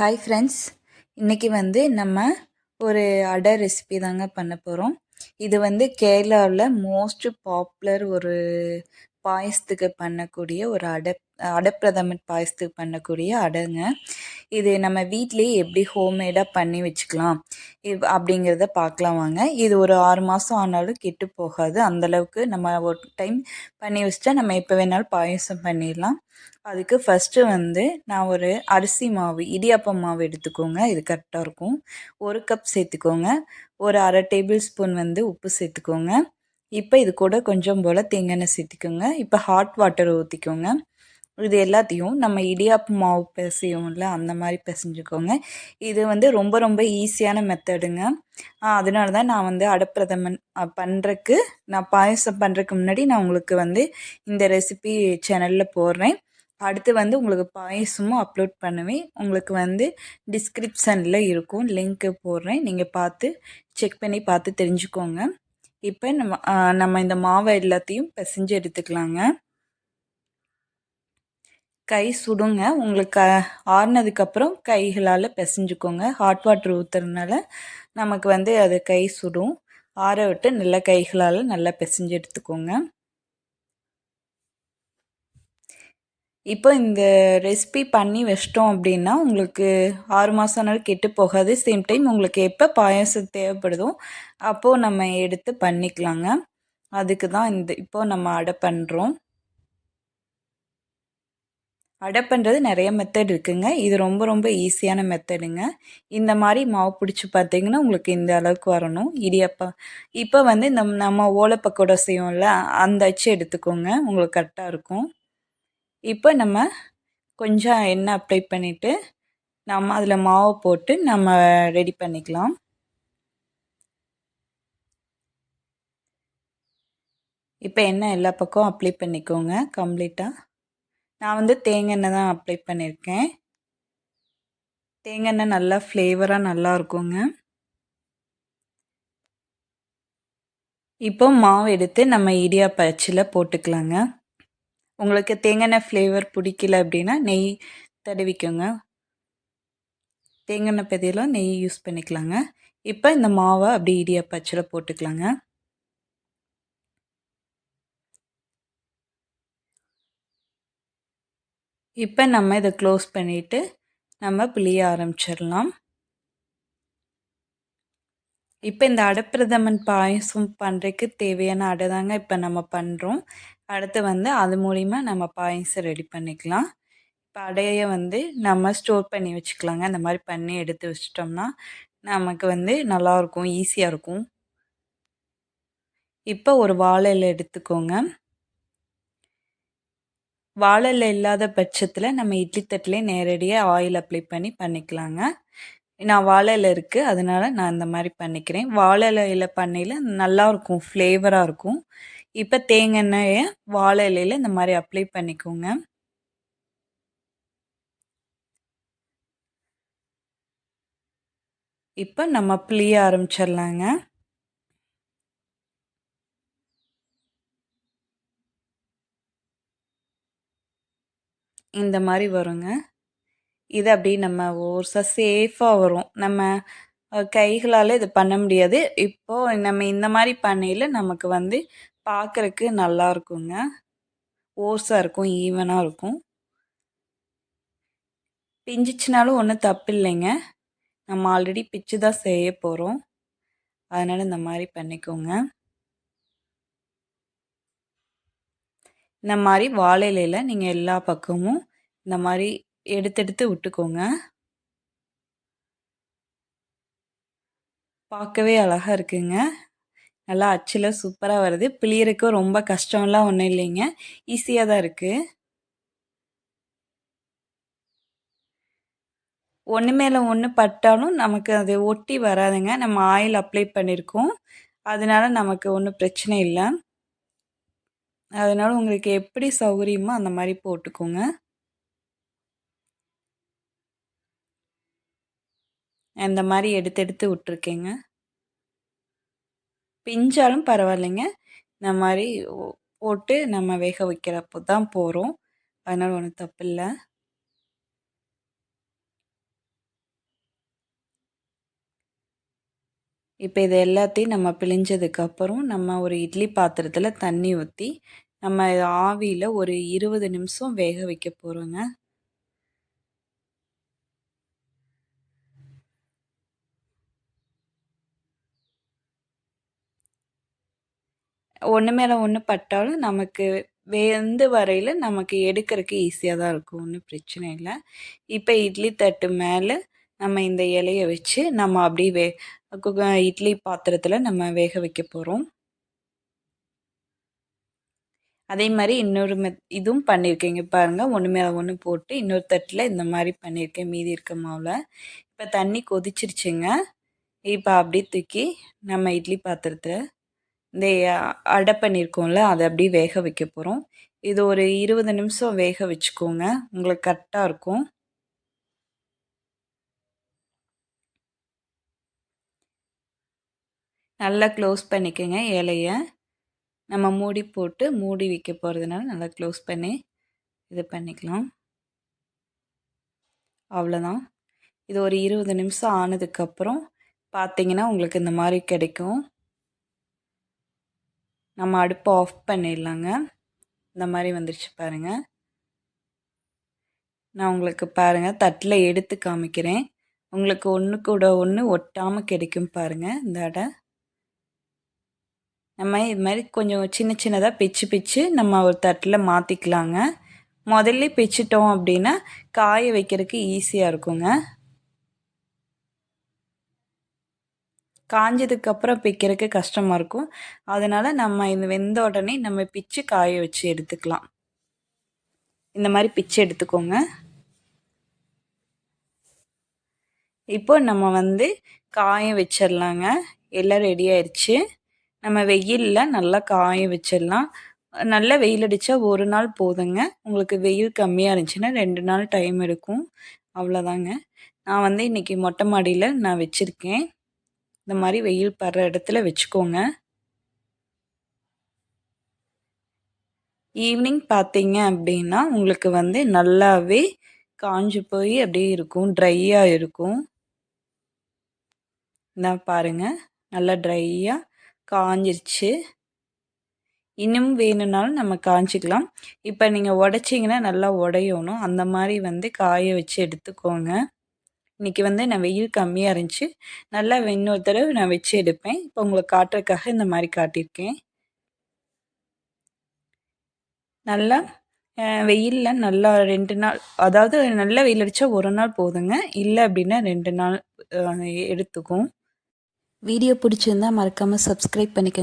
Hi friends, இன்றைக்கி நம்ம ஒரு அடை ரெசிபி தாங்க பண்ண போகிறோம். இது கேரளாவில் மோஸ்ட் பாப்புலர் ஒரு பாயசத்துக்கு பண்ணக்கூடிய ஒரு அடைப்பிரதமன் பாயசத்துக்கு பண்ணக்கூடிய அடைங்க. இது நம்ம வீட்லேயே எப்படி ஹோம்மேடாக பண்ணி வச்சுக்கலாம் அப்படிங்கிறத பார்க்கலாம் வாங்க. இது ஒரு 6 மாதம் ஆனாலும் கெட்டு போகாது. அந்தளவுக்கு நம்ம ஒரு டைம் பண்ணி வச்சுட்டா நம்ம எப்போ வேணாலும் பாயசம் பண்ணிடலாம். அதுக்கு ஃபஸ்ட்டு நான் ஒரு அரிசி மாவு, இடியாப்பம் மாவு எடுத்துக்கோங்க. இது கரெக்டாக இருக்கும். 1 கப் சேர்த்துக்கோங்க. ஒரு அரை டேபிள் ஸ்பூன் உப்பு சேர்த்துக்கோங்க. இப்போ இது கூட கொஞ்சம் போல் தேங்காய் எண்ணெய் சேர்த்துக்கோங்க. இப்போ ஹாட் வாட்டர் ஊற்றிக்கோங்க. இது எல்லாத்தையும் நம்ம இடியாப்பு மாவு பிசையோம்ல அந்த மாதிரி பிசைஞ்சுக்கோங்க. இது ரொம்ப ரொம்ப ஈஸியான மெத்தடுங்க. அதனால தான் நான் அடப்பிரதமன் பண்ணுறக்கு நான் பாயசம் பண்ணுறதுக்கு முன்னாடி நான் உங்களுக்கு இந்த ரெசிபி சேனலில் போடுறேன். அடுத்து உங்களுக்கு பாயசமும் அப்லோட் பண்ணுவேன். உங்களுக்கு டிஸ்கிரிப்ஷனில் இருக்கும், லிங்க்கு போடுறேன். நீங்கள் பார்த்து செக் பண்ணி பார்த்து தெரிஞ்சுக்கோங்க. இப்போ நம்ம இந்த மாவை எல்லாத்தையும் பிசைஞ்சு எடுத்துக்கலாங்க. கை சுடுங்க. உங்களுக்கு ஆறுனதுக்கப்புறம் கைகளால் பிசைஞ்சுக்கோங்க. ஹாட் வாட்டர் ஊற்றுறதுனால நமக்கு அது கை சுடும். ஆற விட்டு நல்லா கைகளால் நல்லா பிசைஞ்சு எடுத்துக்கோங்க. இப்போ இந்த ரெசிபி பண்ணி வச்சிட்டோம் அப்படின்னா உங்களுக்கு 6 மாதம் ஆனாலும் கெட்டு போகாது. சேம் டைம் உங்களுக்கு எப்போ பாயாசம் தேவைப்படுதோ அப்போது நம்ம எடுத்து பண்ணிக்கலாங்க. அதுக்கு தான் இப்போ நம்ம அடை பண்ணுறோம். அடை பண்ணுறது நிறைய மெத்தட் இருக்குங்க. இது ரொம்ப ரொம்ப ஈஸியான மெத்தடுங்க. இந்த மாதிரி மாவு பிடிச்சி பார்த்தீங்கன்னா உங்களுக்கு இந்த அளவுக்கு வரணும் இடியாப்பம். இப்போ நம்ம ஓலைப்பக்கோடா செய்வோம்ல, அந்த அச்சு எடுத்துக்கோங்க. உங்களுக்கு கரெக்டாக இருக்கும். இப்போ நம்ம கொஞ்சம் எண்ணெய் அப்ளை பண்ணிவிட்டு நம்ம அதில் மாவு போட்டு நம்ம ரெடி பண்ணிக்கலாம். இப்போ எண்ணெய் எல்லா பக்கம் அப்ளை பண்ணிக்கோங்க கம்ப்ளீட்டாக. நான் தேங்காய் எண்ணெய் தான் அப்ளை பண்ணியிருக்கேன். தேங்காய் எண்ணெய் நல்லா ஃப்ளேவராக நல்லா இருக்குங்க. இப்போ மாவு எடுத்து நம்ம இடியாப்ப அச்சில் போட்டுக்கலாங்க. உங்களுக்கு தேங்காய் எண்ணெய் ஃப்ளேவர் பிடிக்கல அப்படின்னா நெய் தடவிக்கோங்க. தேங்காய் எண்ணெய் பதிலாக நெய் யூஸ் பண்ணிக்கலாங்க. இப்போ இந்த மாவை அப்படி இடியாப்ப அச்சில் போட்டுக்கலாங்க. இப்போ நம்ம இதை க்ளோஸ் பண்ணிவிட்டு நம்ம பிழிய ஆரம்பிச்சிடலாம். இப்போ இந்த அடைப்பிரதமன் பாயசம் பண்ணுறதுக்கு தேவையான அடை தாங்க இப்போ நம்ம பண்ணுறோம். அடுத்து அது மூலிமா நம்ம பாயசம் ரெடி பண்ணிக்கலாம். இப்போ அடையை நம்ம ஸ்டோர் பண்ணி வச்சுக்கலாங்க. இந்த மாதிரி பண்ணி எடுத்து வச்சிட்டோம்னா நமக்கு நல்லாயிருக்கும், ஈஸியாக இருக்கும். இப்போ ஒரு வாழை இலை எடுத்துக்கோங்க. வாழை இலை இல்லாத பட்சத்தில் நம்ம இட்லி தட்டிலே நேரடியாக ஆயில் அப்ளை பண்ணி பண்ணிக்கலாங்க. நான் வாழை இலை இருக்குது, அதனால் நான் இந்த மாதிரி பண்ணிக்கிறேன். வாழை இலையில் பண்ணையில் நல்லாயிருக்கும், ஃப்ளேவராக இருக்கும். இப்போ தேங்காய் எண்ணெயை வாழை இலையில் இந்த மாதிரி அப்ளை பண்ணிக்கோங்க. இப்போ நம்ம பிழிய ஆரம்பிச்சிடலாங்க. இந்த மாதிரி வருங்க. இது அப்படி நம்ம ஓர்ஸாக சேஃபாக வரும். நம்ம கைகளால் இது பண்ண முடியாது. இப்போது நம்ம இந்த மாதிரி பண்ணையில் நமக்கு பார்க்குறக்கு நல்லா இருக்குங்க. ஓர்ஸாக இருக்கும், ஈவனாக இருக்கும். பிஞ்சிச்சினாலும் ஒன்றும் தப்பு இல்லைங்க. நம்ம ஆல்ரெடி பிச்சு தான் செய்ய போகிறோம். அதனால் இந்த மாதிரி பண்ணிக்கோங்க. இந்த மாதிரி வாழை இலையில் நீங்கள் எல்லா பக்கமும் இந்த மாதிரி எடுத்து விட்டுக்கோங்க. பார்க்கவே அழகாக இருக்குங்க. நல்லா அச்சில் சூப்பராக வருது. பிழியறதுக்கும் ரொம்ப கஷ்டம்லாம் ஒன்றும் இல்லைங்க, ஈஸியாக தான் இருக்குது. ஒன்று மேலே ஒன்று பட்டாலும் நமக்கு அது ஒட்டி வராதுங்க. நம்ம ஆயில் அப்ளை பண்ணியிருக்கோம், அதனால நமக்கு ஒன்றும் பிரச்சனை இல்லை. அதனால் உங்களுக்கு எப்படி சௌகரியமோ அந்த மாதிரி போட்டுக்கோங்க. இந்த மாதிரி எடுத்து விட்டுருக்கேங்க. பிஞ்சாலும் பரவாயில்லைங்க. இந்த மாதிரி போட்டு நம்ம வேக வைக்கிறப்போ தான் போகிறோம், அதனால் ஒன்றும் தப்பில்லை. இப்போ இது எல்லாத்தையும் நம்ம பிழிஞ்சதுக்கப்புறம் நம்ம ஒரு இட்லி பாத்திரத்தில் தண்ணி ஊற்றி நம்ம ஆவியில் ஒரு 20 நிமிஷம் வேக வைக்க போகிறோங்க. ஒன்று மேலே ஒன்று பட்டாலும் நமக்கு வெந்து வரையில் நமக்கு எடுக்கிறதுக்கு ஈஸியாக தான் இருக்கும், ஒன்றும் பிரச்சனை இல்லை. இப்போ இட்லி தட்டு மேலே நம்ம இந்த இலையை வச்சு நம்ம அப்படியே இட்லி பாத்திரத்தில் நம்ம வேக வைக்க போகிறோம். அதே மாதிரி இன்னொரு இதுவும் பண்ணியிருக்கேங்க பாருங்கள். ஒன்று மேலே ஒன்று போட்டு இன்னொரு தட்டில் இந்த மாதிரி பண்ணியிருக்கேன் மீதி இருக்க மாவில். இப்போ தண்ணி கொதிச்சிருச்சுங்க. இப்போ அப்படியே தூக்கி நம்ம இட்லி பாத்திரத்தில் இந்த அடை பண்ணியிருக்கோம்ல அதை அப்படியே வேக வைக்க போகிறோம். இது ஒரு 20 நிமிஷம் வேக வச்சுக்கோங்க, உங்களுக்கு கரெக்டாக இருக்கும். நல்லா க்ளோஸ் பண்ணிக்கோங்க இலையை. நம்ம மூடி போட்டு மூடி வைக்க போகிறதுனால நல்லா க்ளோஸ் பண்ணி இது பண்ணிக்கலாம். அவ்வளோதான். இது ஒரு 20 நிமிஷம் ஆனதுக்கப்புறம் பார்த்தீங்கன்னா உங்களுக்கு இந்த மாதிரி கிடைக்கும். நம்ம அடுப்பை ஆஃப் பண்ணிடலாங்க. இந்த மாதிரி வந்துருச்சு பாருங்கள். நான் உங்களுக்கு பாருங்கள் தட்டில் எடுத்து காமிக்கிறேன். உங்களுக்கு ஒன்று கூட ஒன்று ஒட்டாமல் கிடைக்கும் பாருங்கள் இந்த அடை. நம்ம இது மாதிரி கொஞ்சம் சின்ன சின்னதாக பிச்சு நம்ம ஒரு தட்டில் மாற்றிக்கலாங்க. முதல்ல பிச்சிட்டோம் அப்படின்னா காய வைக்கிறதுக்கு ஈஸியாக இருக்குங்க. காஞ்சதுக்கப்புறம் பிக்கிறதுக்கு கஷ்டமாக இருக்கும். அதனால் நம்ம இது வெந்த உடனே நம்ம பிச்சு காய வச்சு எடுத்துக்கலாம். இந்த மாதிரி பிச்சு எடுத்துக்கோங்க. இப்போ நம்ம காய வச்சிடலாங்க. எல்லாம் ரெடி ஆயிடுச்சு. நம்ம வெயிலில் நல்லா காய வச்சிடலாம். நல்லா வெயில் அடித்தா ஒரு நாள் போதுங்க. உங்களுக்கு வெயில் கம்மியாக இருந்துச்சுன்னா 2 நாள் டைம் எடுக்கும். அவ்வளோதாங்க. நான் இன்றைக்கி மொட்டை மாடியில் நான் வச்சுருக்கேன். இந்த மாதிரி வெயில் படுற இடத்துல வச்சுக்கோங்க. ஈவினிங் பார்த்தீங்க அப்படின்னா உங்களுக்கு நல்லாவே காஞ்சு போய் அப்படியே இருக்கும், ட்ரையாக இருக்கும். நான் பாருங்கள் நல்லா ட்ரையாக காஞ்சிருச்சு. இன்னும் வேணும்னாலும் நம்ம காய்ச்சிக்கலாம். இப்போ நீங்கள் உடைச்சிங்கன்னா நல்லா உடையணும். அந்த மாதிரி காய வச்சு எடுத்துக்கோங்க. இன்றைக்கி நான் வெயில் கம்மியாக இருந்துச்சு, நல்லா இன்னொரு தடவை நான் வச்சு எடுப்பேன். இப்போ உங்களுக்கு காட்டுறதுக்காக இந்த மாதிரி காட்டியிருக்கேன். நல்லா வெயிலில் நல்லா 2 நாள், அதாவது நல்லா வெயில் அடித்தா ஒரு நாள் போதுங்க. இல்லை அப்படின்னா 2 நாள் எடுத்துக்கும். வீடியோ பிடிச்சிருந்தா மறக்காமல் சப்ஸ்கிரைப் பண்ணிக்கோங்க.